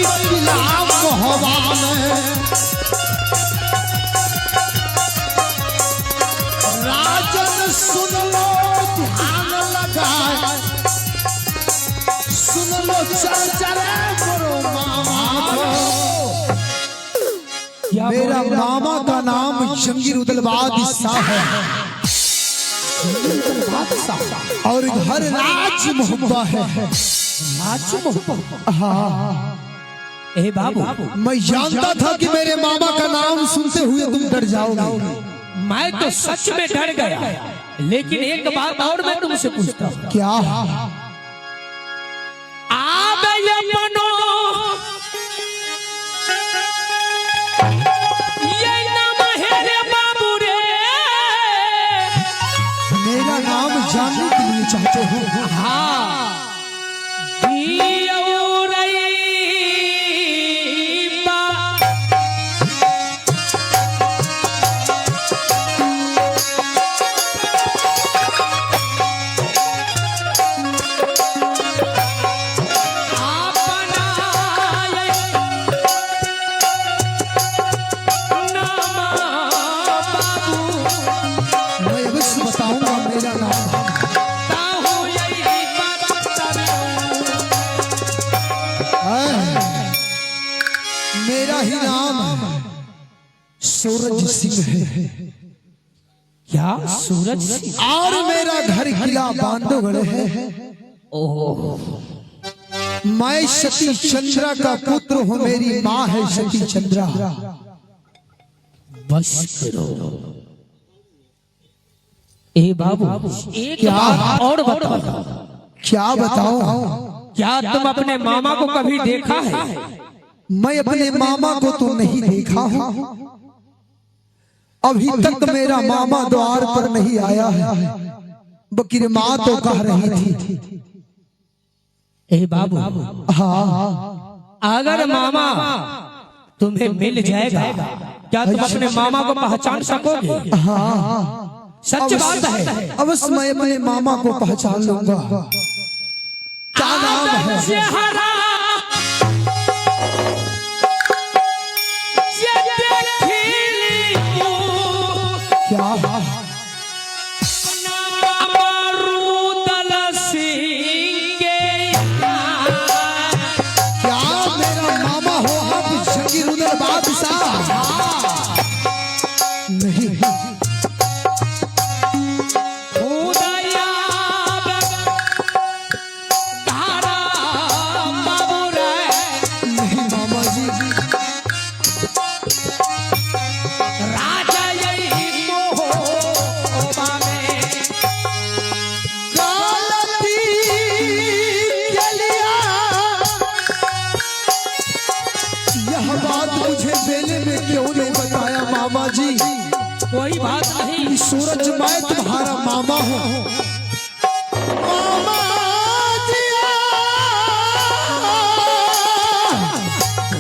किला मोहबा में राजन सुन लो ध्यान लगाए सुन लो चर्चा करो मामा मेरा मामा का नाम जंगीरुद्दीन बादशाह है और घर राज मोहब्बा है राज मोहब्बा। हाँ ए बाबू मैं जानता था कि मेरे मामा का नाम सुनते हुए तुम डर जाओगे। मैं तो सच में डर गया, लेकिन एक बात और मैं तुमसे पूछता हूँ। क्या? ये नाम है रे बाबू रे, मेरा नाम जानने के लिए चाहते हो? हाँ मेरा ही नाम सूरज सिंह है। क्या? सूरज सिंह? और मेरा घर किला बांधवगढ़ है। मैं सती चंद्रा का पुत्र हूँ, मेरी माँ है सती चंद्रा। बस करो ए बाबू, एक बात और बताओ। क्या बताओ? क्या तुम अपने मामा को कभी देखा है? मैं अपने मामा को तो नहीं देखा हूँ, अभी तक मेरा मामा द्वार पर नहीं आया है। बकीर माँ तो कह रही थी। ए बाबू, हाँ अगर मामा तुम्हें मिल जाएगा, क्या तुम अपने मामा को पहचान सकोगे? हाँ सच बात है। अवश्य मैं अपने मामा को पहचान लूंगा। क्या नाम है? क्या? क्या मेरा मामा हो आप जंगीरुद्दीन बादशाह? नहीं कोई बात नहीं। सूरज मैं तुम्हारा मामा हूँ। मामा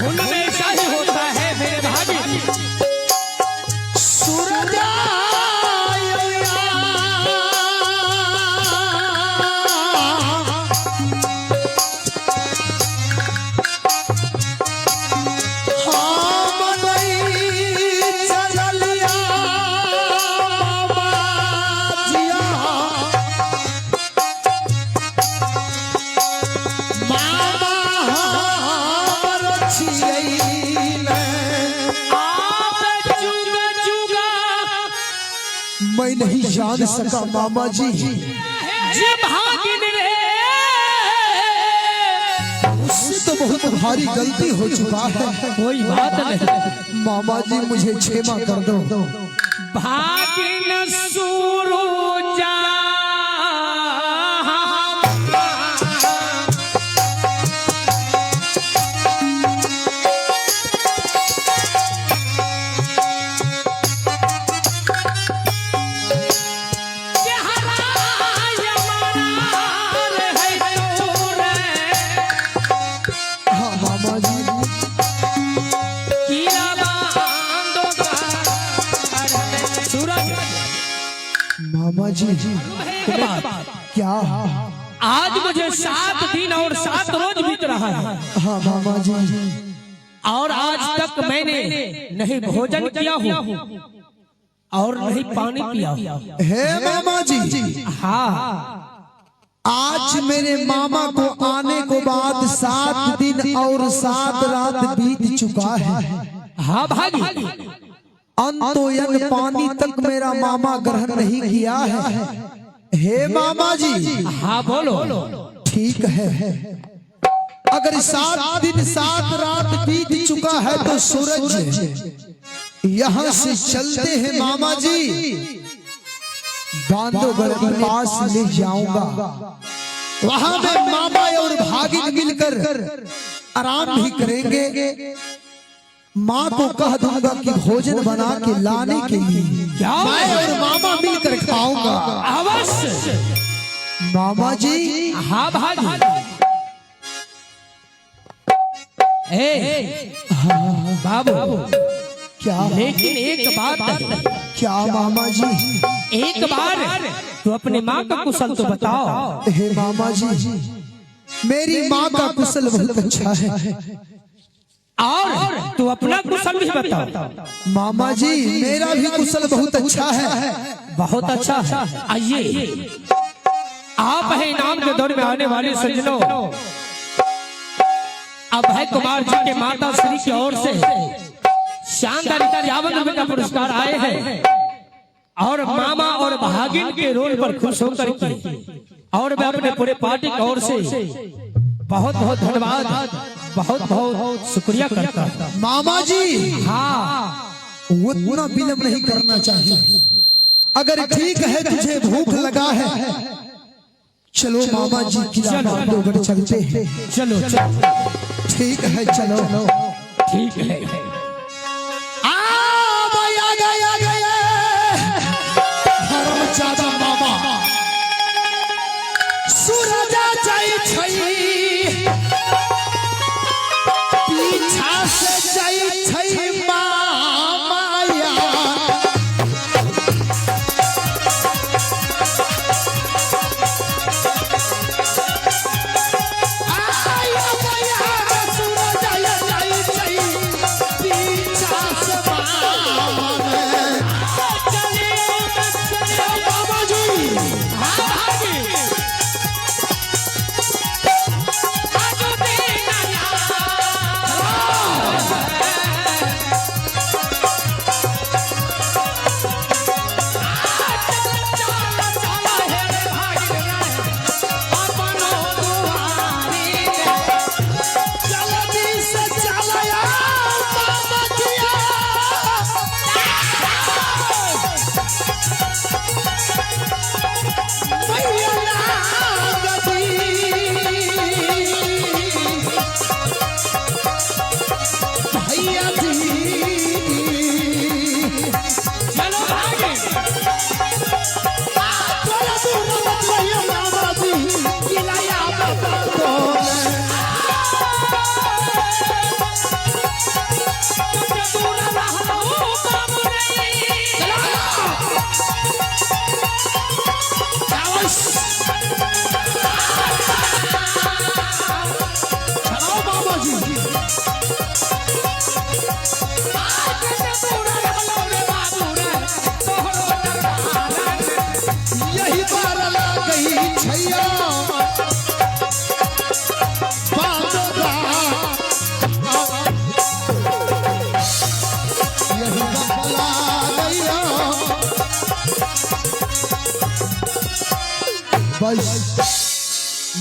उनमें ऐसा ही होता है मेरे भाभी। सूरज मैं नहीं जान सका मामा जी। उससे तो बहुत भारी गलती हो चुका है। कोई बात नहीं मामा जी, मुझे क्षमा कर दो। भागिन सूरुजा मामा जी क्या? आज मुझे 7 दिन और 7 रोज बीत रहा है। हाँ मामा जी। और आज तक मैंने नहीं भोजन किया हूँ और नहीं पानी पिया हूँ। हे मामा जी। हाँ, आज मेरे मामा को आने को बाद 7 दिन और 7 रात बीत चुका है। हाँ भागी, अंतोयन पानी तक मेरा मामा ग्रहण नहीं किया है। हे मामा जी। हाँ बोलो। ठीक है, अगर 7 दिन 7 रात बीत चुका है तो सूरज यहाँ से चलते हैं मामा जी, बांधवगढ़ के पास ले जाऊंगा। वहां में मामा और भागिन मिलकर आराम भी करेंगे। माँ को कह दूंगा कि भोजन बना के लाने के लिए क्या मैं और मामा मिलकर खाऊंगा। अवश्य मामा जी। हाँ भागी। बाबू क्या? लेकिन एक बात है। क्या मामा जी? एक बार तू अपने माँ का कुशल तो बताओ। हे मामा जी, मेरी माँ का कुशल बहुत अच्छा है। और तू अपना कुशल भी बताओ। मामा जी, मेरा भी कुशल बहुत अच्छा है। बहुत अच्छा है। आइए, आप है इनाम के दौर में आने वाले सज्जनों, अभय कुमार जी के माता श्री की ओर से शानदार 51 रुपए का पुरस्कार आए हैं और मामा और भागिन के रोल पर खुश होकर के और मैं अपने पूरे पार्टी की ओर से बहुत बहुत धन्यवाद, बहुत बहुत शुक्रिया करता हूँ। मामा जी। हाँ, उतना विलंब नहीं करना चाहिए। अगर ठीक है तुझे भूख लगा है, चलो मामा जी किला बांधवगढ़ चलते हैं। चलो चलो, ठीक है चलो। ठीक है। धर्मजादा मामा सूरज जाई छई, पीछा से जाई छई माया। आया माया सूरज जाई छई, पीछा से मामा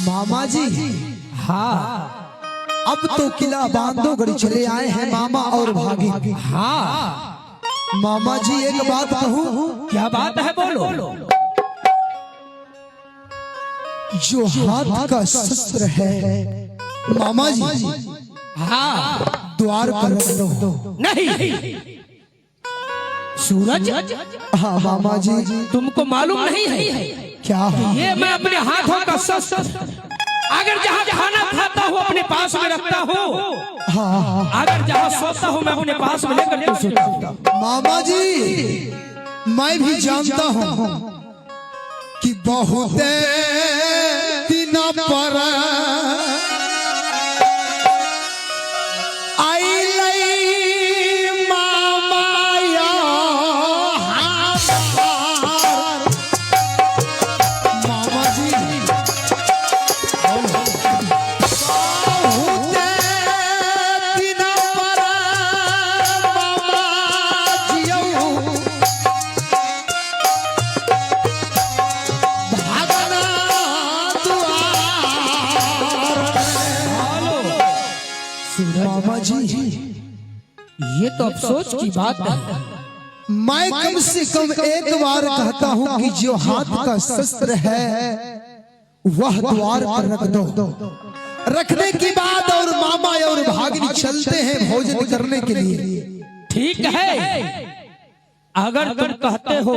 मामा जी। हाँ, अब तो किला बांधवगढ़ चले आए हैं मामा और भागी। हाँ मामा जी, एक बात कहूँ? क्या बात है, बोलो। जो हाथ का शस्त्र है मामा जी, हाँ, द्वार पर रख दो। नहीं सूरज। हाँ मामा जी। तुमको मालूम नहीं है क्या? ये मैं अपने हाथों का शस्त्र अगर जहाँ खाना खाता हूँ अपने पास में रखता हूँ, हाँ, अगर जहाँ सोता हूँ मैं अपने पास में लेकर के सोता हूँ। मामा जी, मैं भी जानता हूँ कि बहुत दिन पर मामा जी, ये तो अफसोस की बात है। मैं कम से कम एक बार कहता हूँ कि जो हाथ का शस्त्र है वह द्वार पर रख दो। रखने की बात और मामा और भागिनी चलते हैं भोजन करने के लिए। ठीक है, अगर तुम कहते हो